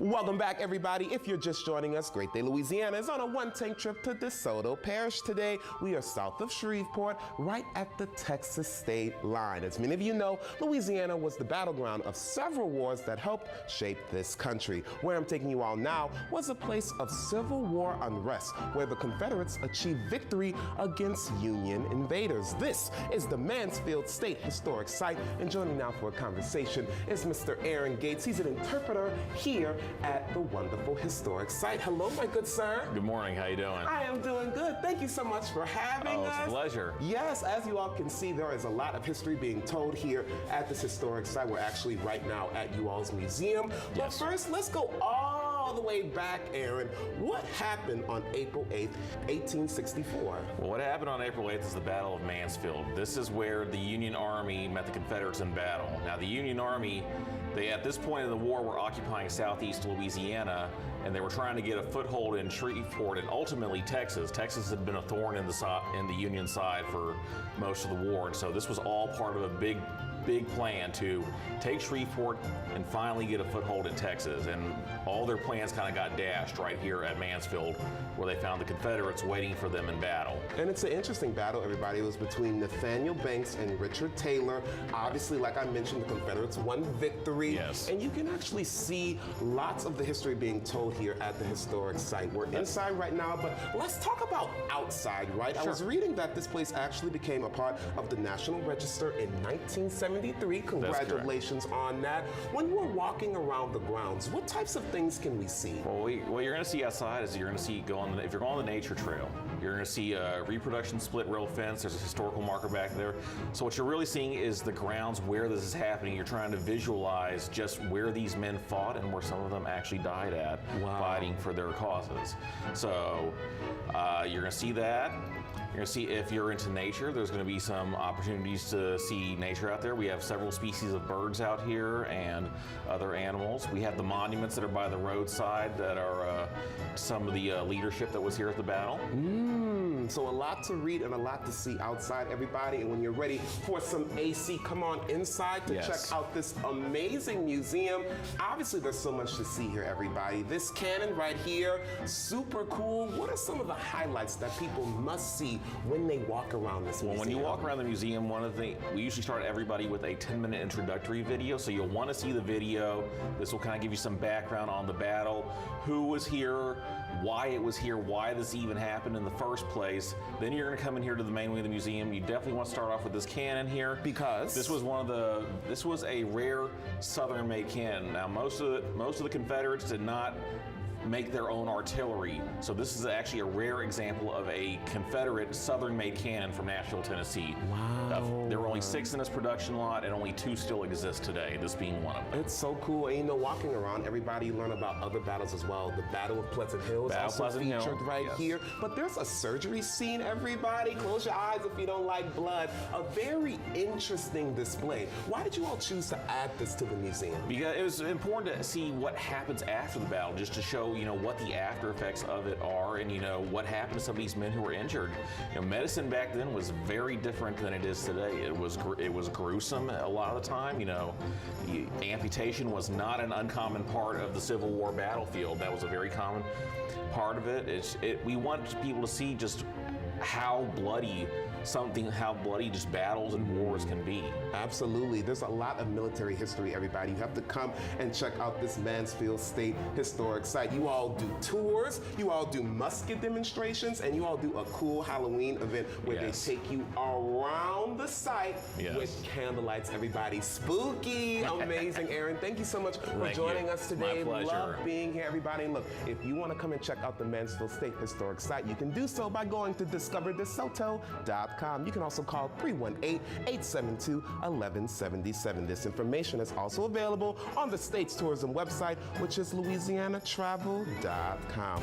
Welcome back, everybody. If you're just joining us, Great Day Louisiana is on a one-tank trip to DeSoto Parish today. We are south of Shreveport, right at the Texas state line. As many of you know, Louisiana was the battleground of several wars that helped shape this country. Where I'm taking you all now was a place of Civil War unrest, where the Confederates achieved victory against Union invaders. This is the Mansfield State Historic Site, and joining now for a conversation is Mr. Aaron Gates. He's an interpreter here at the wonderful historic site. Hello, my good sir. Good morning. How you doing? I am doing good. Thank you so much for having us. It's a pleasure. Yes, as you all can see, there is a lot of history being told here at this historic site. We're actually right now at you all's museum. Yes. But first, let's go all the way back, Aaron. What happened on April 8th, 1864? Well, what happened on April 8th is the Battle of Mansfield. This is where the Union Army met the Confederates in battle. Now, the Union Army, they at this point in the war were occupying southeast Louisiana, and they were trying to get a foothold in Shreveport and ultimately Texas. Texas had been a thorn in the Union side for most of the war, and so this was all part of a big plan to take Shreveport and finally get a foothold in Texas. And all their plans kind of got dashed right here at Mansfield, where they found the Confederates waiting for them in battle. And it's an interesting battle, everybody. It was between Nathaniel Banks and Richard Taylor. Obviously, like I mentioned, the Confederates won victory. Yes. And you can actually see lots of the history being told here at the historic site. We're inside right now, but let's talk about outside, right? Sure. I was reading that this place actually became a part of the National Register in 1973. Congratulations on that. When we're walking around the grounds, what types of things can we see? Well, what you're going to see outside is you're going to see, if you're going on the nature trail, you're going to see a reproduction split rail fence. There's a historical marker back there. So what you're really seeing is the grounds where this is happening. You're trying to visualize just where these men fought and where some of them actually died at, fighting for their causes. So you're going to see that. You're going to see, if you're into nature, there's going to be some opportunities to see nature out there. We have several species of birds out here and other animals. We have the monuments that are by the roadside that are some of the leadership that was here at the battle. So a lot to read and a lot to see outside, everybody. And when you're ready for some AC, come on inside to check out this amazing museum. Obviously, there's so much to see here, everybody. This cannon right here, super cool. What are some of the highlights that people must see when they walk around this museum? Well, when you walk around the museum, one of the things, we usually start everybody with a 10-minute introductory video. So you'll want to see the video. This will kind of give you some background on the battle, who was here, why it was here, why this even happened in the first place. Then you're going to come in here to the main wing of the museum. You definitely want to start off with this cannon here, because this was a rare Southern-made cannon. Now, most of the Confederates did not make their own artillery. So this is actually a rare example of a Confederate Southern-made cannon from Nashville, Tennessee. Wow. There were only 6 in this production lot, and only 2 still exist today, this being one of them. It's so cool. And you know, walking around, everybody learn about other battles as well. The Battle of Pleasant Hill is also featured right here. But there's a surgery scene, everybody. Close your eyes if you don't like blood. A very interesting display. Why did you all choose to add this to the museum? Because it was important to see what happens after the battle, just to show, you know, what the after effects of it are, and you know what happened to some of these men who were injured. You know, medicine back then was very different than it is today. It was gruesome a lot of the time. You know, amputation was not an uncommon part of the Civil War battlefield. That was a very common part of it. We want people to see just how bloody just battles and wars can be. Absolutely. There's a lot of military history, everybody. You have to come and check out this Mansfield State Historic Site. You all do tours, you all do musket demonstrations, and you all do a cool Halloween event where they take you around the site with candlelights, everybody. Spooky, amazing. Aaron, thank you so much for joining us today. My pleasure. Love being here, everybody. And look, if you want to come and check out the Mansfield State Historic Site, you can do so by going to discoverdesoto.com. You can also call 318-872-1177. This information is also available on the state's tourism website, which is louisianatravel.com.